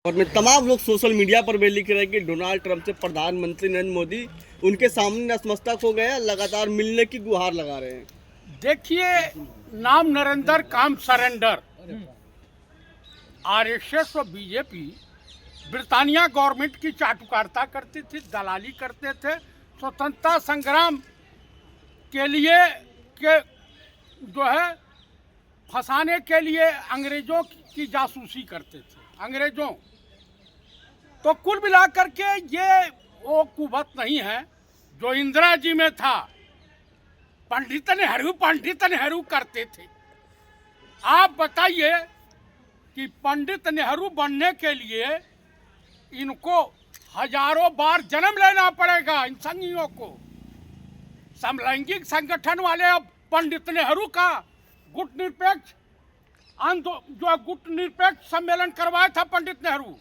और में तमाम लोग सोशल मीडिया पर भी लिख रहे हैं कि डोनाल्ड ट्रंप से प्रधानमंत्री नरेंद्र मोदी उनके सामने नतमस्तक हो गए हैं, लगातार मिलने की गुहार लगा रहे हैं। देखिए, नाम नरेंद्र काम सरेंडर। आरएसएस और बीजेपी ब्रिटानिया गवर्नमेंट की चाटुकारिता करती थी, दलाली करते थे, स्वतंत्रता संग्राम के लिए के जो है फंसाने के लिए अंग्रेजों की जासूसी करते थे अंग्रेजों। तो कुल मिलाकर के ये वो कुवत नहीं है जो इंदिरा जी में था। पंडित नेहरू करते थे। आप बताइए कि पंडित नेहरू बनने के लिए इनको हजारों बार जन्म लेना पड़ेगा। इन संघियों को समलैंगिक संगठन वाले अब पंडित नेहरू का गुट निरपेक्ष सम्मेलन करवाया था पंडित नेहरू,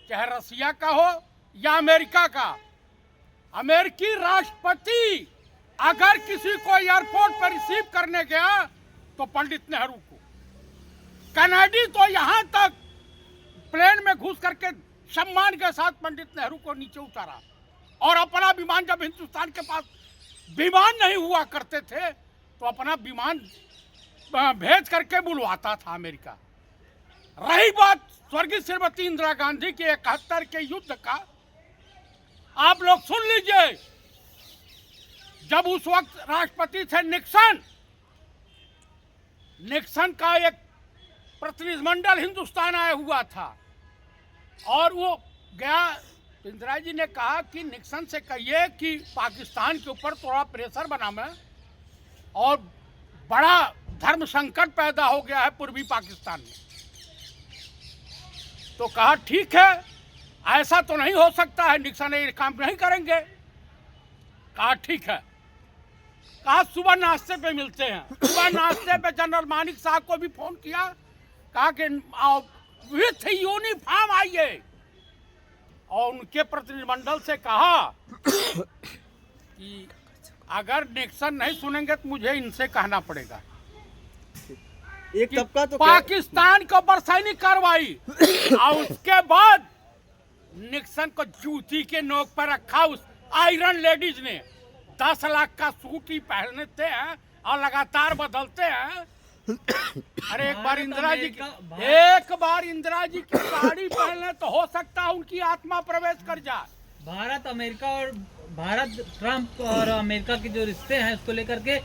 चाहे रसिया का हो या अमेरिका का। अमेरिकी राष्ट्रपति अगर किसी को एयरपोर्ट पर रिसीव करने गया तो पंडित नेहरू को, कनाडी तो यहां तक प्लेन में घुस करके सम्मान के साथ पंडित नेहरू को नीचे उतारा। और अपना विमान, जब हिंदुस्तान के पास विमान नहीं हुआ करते थे तो अपना विमान भेज करके बुलवाता था अमेरिका। रही बात स्वर्गीय श्रीमती इंदिरा गांधी के 71 के युद्ध का, आप लोग सुन लीजिए। जब उस वक्त राष्ट्रपति थे निक्सन का एक प्रतिनिधिमंडल हिंदुस्तान आया हुआ था और वो गया। इंदिरा जी ने कहा कि निक्सन से कहिए कि पाकिस्तान के ऊपर थोड़ा प्रेशर बनावे और बड़ा धर्म संकट पैदा हो गया है पूर्वी पाकिस्तान में। तो कहा ठीक है, ऐसा तो नहीं हो सकता है, निक्सन ये काम नहीं करेंगे। कहा ठीक है। कहा सुबह नाश्ते पे मिलते हैं। सुबह नाश्ते पे जनरल मानिक साहब को भी फोन किया, कहा कि विथ यूनिफॉर्म आइए। और उनके प्रतिनिधिमंडल से कहा कि अगर निक्सन नहीं सुनेंगे तो मुझे इनसे कहना पड़ेगा। एक तबका तो पाकिस्तान के ऊपर सैनिक कार्रवाई और उसके बाद निक्सन को जूती के नोक पर रखा। उस आयरन लेडीज ने 10 लाख का सूट ही पहनते हैं और लगातार बदलते हैं। अरे एक बार इंदिरा जी की साड़ी पहने तो हो सकता है उनकी आत्मा प्रवेश कर जाए। भारत ट्रंप और अमेरिका के जो रिश्ते हैं उसको लेकर के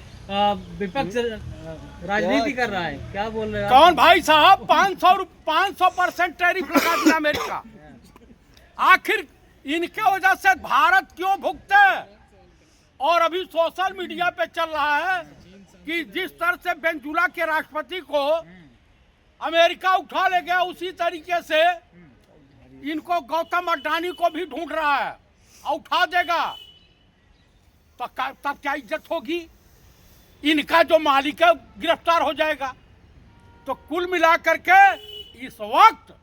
विपक्ष राजनीति कर रहा है, क्या बोल रहे हैं? कौन भाई साहब? 500% टैरिफ लगा दिया अमेरिका। आखिर इनके वजह से भारत क्यों भुगते? और अभी सोशल मीडिया पे चल रहा है कि जिस तरह से वेनेजुला के राष्ट्रपति को अमेरिका उठा ले गया, उसी तरीके से इनको गौतम अडानी को भी ढूंढ रहा है और उठा देगा। तो तब क्या इज्जत होगी? इनका जो मालिक है गिरफ्तार हो जाएगा। तो कुल मिलाकर के इस वक्त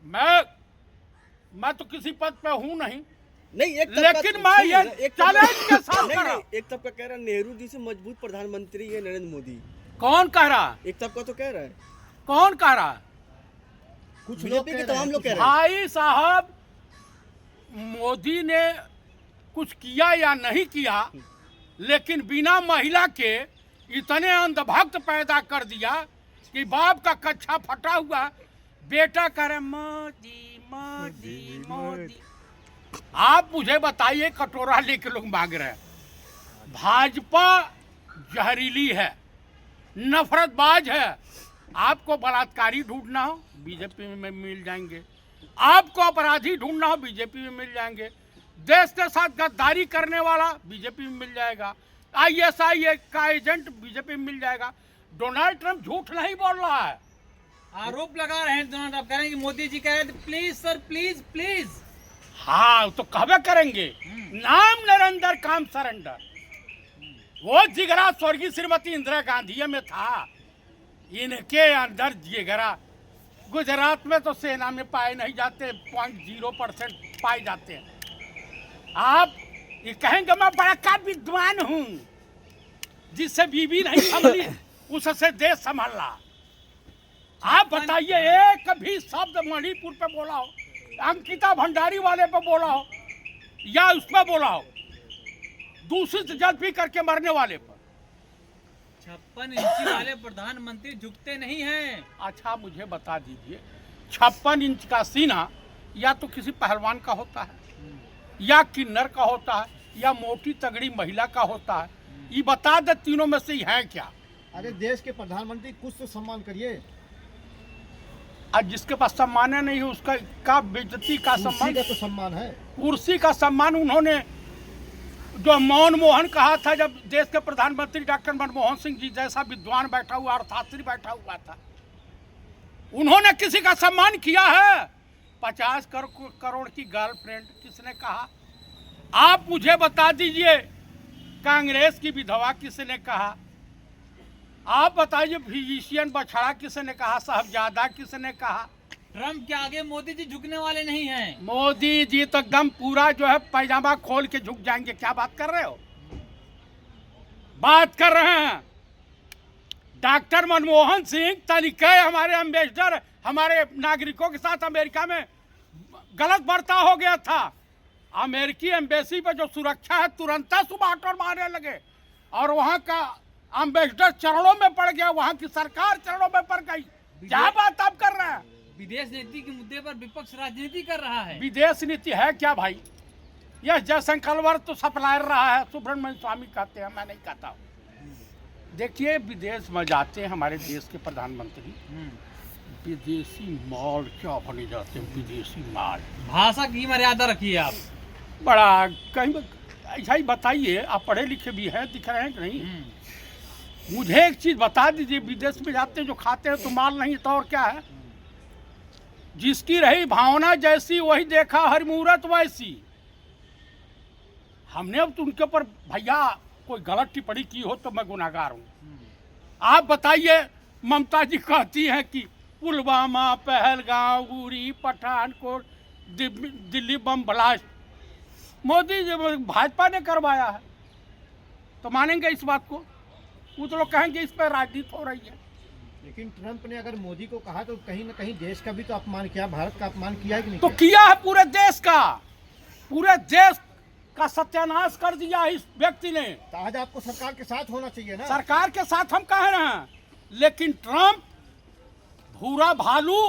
मैं तो किसी पद पे हूं नहीं, लेकिन मैं ये चैलेंज के साथ कर रहा हूं। एक तबका कह रहा है नेहरू जी से मजबूत प्रधानमंत्री है नरेंद्र मोदी। कौन कह रहा? एक तबका तो कह रहा है। कौन कह रहा? कुछ लोग के तमाम लोग कह रहे हैं। भाई साहब, मोदी ने कुछ किया या नहीं किया, लेकिन बिना महिला के इतने अंधभक्त पैदा कर दिया कि बाप का कच्छा फटा हुआ, बेटा करे मोदी मोदी मोदी। आप मुझे बताइए, कटोरा लेके लोग मांग रहे हैं। भाजपा जहरीली है, नफरतबाज है। आपको बलात्कारी ढूंढना हो बीजेपी में मिल जाएंगे, आपको अपराधी ढूंढना हो बीजेपी में मिल जाएंगे, देश के साथ गद्दारी करने वाला बीजेपी में मिल जाएगा, ISI का एजेंट बीजेपी में मिल जाएगा। डोनाल्ड ट्रंप झूठ नहीं बोल रहा है। आरोप लगा रहे हैं डोनाल्ड ट्रंप, कह रहे हैं कि मोदी जी कह रहे थे प्लीज सर प्लीज प्लीज। हाँ तो कहवे करेंगे, नाम नरेंद्र काम सरेंडर। वो जिगरा स्वर्गीय श्रीमती इंदिरा गांधी में था, इनके अंदर जिगरा। गुजरात में तो सेना में पाए नहीं जाते, 0.0% पाए जाते हैं। आप ये कहेंगे मैं बड़ा का विद्वान हूँ, जिससे बीवी नहीं संभली उससे देश संभलना। आप बताइए, एक भी शब्द मणिपुर पे बोला हो, अंकिता भंडारी वाले पे बोला हो, या उस पर बोला हो, दूषित जल पी करके मरने वाले पर? 56 इंची वाले प्रधानमंत्री झुकते नहीं हैं। अच्छा मुझे बता दीजिए, 56 इंच का सीना या तो किसी पहलवान का होता है, या किन्नर का होता है, या मोटी तगड़ी महिला का होता है। ये बता दे तीनों में से है क्या? अरे देश के प्रधानमंत्री कुछ तो सम्मान करिए। आज जिसके पास सम्मान नहीं है उसका का बेइज्जती का कुर्सी सम्मान, का तो सम्मान है। कुर्सी का सम्मान। उन्होंने जो मनमोहन कहा था, जब देश के प्रधानमंत्री डॉक्टर मनमोहन सिंह जी जैसा विद्वान बैठा हुआ, अर्थशास्त्री बैठा हुआ था, उन्होंने किसी का सम्मान किया है? 50 करोड़ की गर्लफ्रेंड किसने कहा? आप मुझे बता दीजिए, कांग्रेस की विधवा किसने कहा? आप बताइए, फिजिशियन बछड़ा किसने कहा? साहबजादा किसने कहा? ट्रम्प के आगे मोदी जी झुकने वाले नहीं हैं। मोदी जी तो एकदम पूरा जो है पैजामा खोल के झुक जाएंगे। क्या बात कर रहे हो? बात कर रहे हैं डॉक्टर मनमोहन सिंह तरीके हमारे एम्बेसडर, हमारे नागरिकों के साथ अमेरिका में गलत बर्ताव हो गया था। अमेरिकी एम्बेसी पर जो सुरक्षा है तुरंत सुबाटर मारने लगे, और वहां का एम्बेसडर चरणों में पड़ गया, वहां की सरकार चरणों में पड़ गई। क्या बात आप कर रहे हैं? विदेश नीति के मुद्दे पर विपक्ष राजनीति कर रहा है। विदेश नीति है क्या भाई? यह जयशंकर तो सप्लायर रहा है, सुब्रमण्यम स्वामी कहते हैं, मैं नहीं कहता हूँ। देखिए, विदेश में जाते हैं हमारे देश के प्रधानमंत्री, विदेशी माल क्या बने जाते हैं, विदेशी माल। भाषा की मर्यादा रखिए आप। बड़ा कहीं ऐसा ही बताइए, आप पढ़े लिखे भी हैं, दिख रहे हैं कि नहीं? मुझे एक चीज बता दीजिए, विदेश में जाते हैं जो खाते हैं तो माल नहीं तो और क्या है? जिसकी रही भावना जैसी वही देखा हर मूरत वैसी। हमने अब तो उनके ऊपर भैया कोई गलत टिप्पणी की हो तो मैं गुनाहगार हूँ। आप बताइए, ममता जी कहती हैं कि पुलवामा, पहलगांव, उरी, पठानकोट, दिल्ली बम ब्लास्ट मोदी जी भाजपा ने करवाया है, तो मानेंगे इस बात को? वो तो लोग कहेंगे इस पर राजनीति हो रही है। लेकिन ट्रंप ने अगर मोदी को कहा तो कहीं न कहीं देश का भी तो अपमान किया, भारत का अपमान किया है कि नहीं? तो किया है, पूरे देश का, पूरे देश का सत्यानाश कर दिया इस व्यक्ति ने। तो आज आपको सरकार के साथ होना चाहिए ना। सरकार के साथ हम कह रहे हैं, लेकिन ट्रंप भूरा भालू।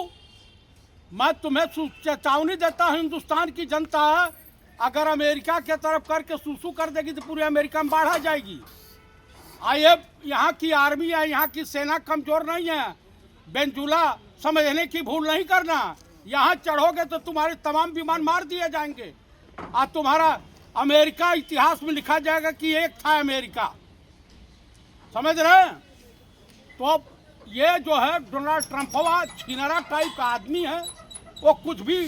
मैं तुम्हें चेतावनी देता हूं, हिंदुस्तान की जनता अगर अमेरिका के तरफ करके सुसु कर देगी तो पूरे अमेरिका में बाढ़ आ जाएगी। आइए, यहाँ की आर्मी है, यहाँ की सेना कमजोर नहीं है। बेंजुला समझने की भूल नहीं करना। यहाँ चढ़ोगे तो तुम्हारे तमाम विमान मार दिए जाएंगे, और तुम्हारा अमेरिका इतिहास में लिखा जाएगा कि एक था अमेरिका। समझ रहे हैं? तो ये जो है डोनाल्ड ट्रंप हुआ छिनरा टाइप का आदमी है, वो कुछ भी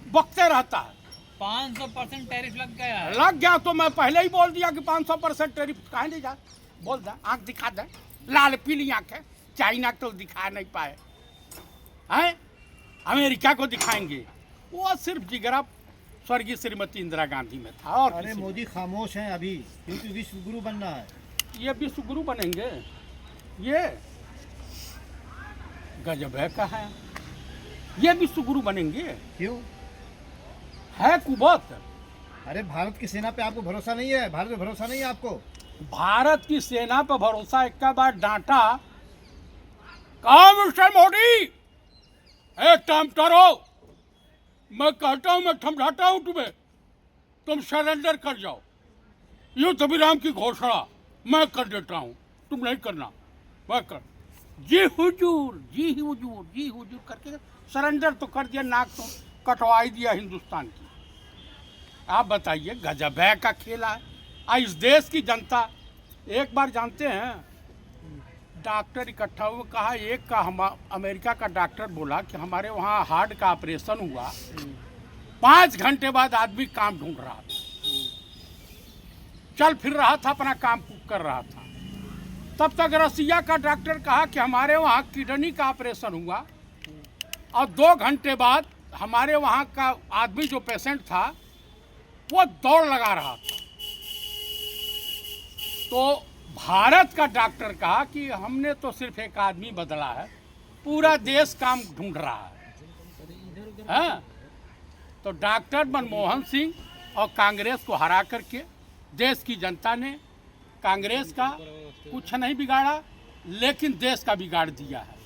बकते रहता है। 500% टैरिफ लग गया है। लग गया तो मैं पहले ही बोल दिया कि 500% टैरिफ। कहाँ नहीं जा, बोल दे, आँख दिखा दे, लाल पीली आँख है, चाइना तो दिखा नहीं पाए हैं, अमेरिका को दिखाएंगे। वो सिर्फ जिगरा स्वर्गीय श्रीमती इंदिरा गांधी में था। और अरे मोदी खामोश हैं अभी, क्योंकि विश्व गुरु बनना है। ये विश्व गुरु बनेंगे? ये गजब है, का है ये विश्व गुरु बनेंगे? क्यों? है कुबत। अरे भारत की सेना पे आपको भरोसा नहीं है? भारत पे भरोसा नहीं है आपको? भारत की सेना पर भरोसा एक बार डांटा। कहा मिस्टर मोदी, एक काम करो, मैं कहता हूं, मैं समझाता हूं तुम्हें, तुम सरेंडर कर जाओ। युद्ध विराम की घोषणा मैं कर देता हूं, तुम नहीं करना, मैं कर। जी हुजूर, जी हुजूर, जी हुजूर करके सरेंडर तो कर दिया, नाक तो कटवाई दिया हिंदुस्तान की। आप बताइए, गजब है का खेला है। इस देश की जनता एक बार जानते हैं, डॉक्टर इकट्ठा हुए, कहा एक का हम अमेरिका का डॉक्टर बोला कि हमारे वहाँ हार्ट का ऑपरेशन हुआ, 5 घंटे बाद आदमी काम ढूंढ रहा था, चल फिर रहा था, अपना काम कर रहा था। तब तक रसिया का डॉक्टर कहा कि हमारे वहाँ किडनी का ऑपरेशन हुआ, और 2 घंटे बाद हमारे वहाँ का आदमी जो पेशेंट था वो दौड़ लगा रहा था। तो भारत का डॉक्टर कहा कि हमने तो सिर्फ एक आदमी बदला है, पूरा देश काम ढूंढ रहा है। हाँ? तो डॉक्टर मनमोहन सिंह और कांग्रेस को हरा करके देश की जनता ने कांग्रेस का कुछ नहीं बिगाड़ा, लेकिन देश का बिगाड़ दिया है।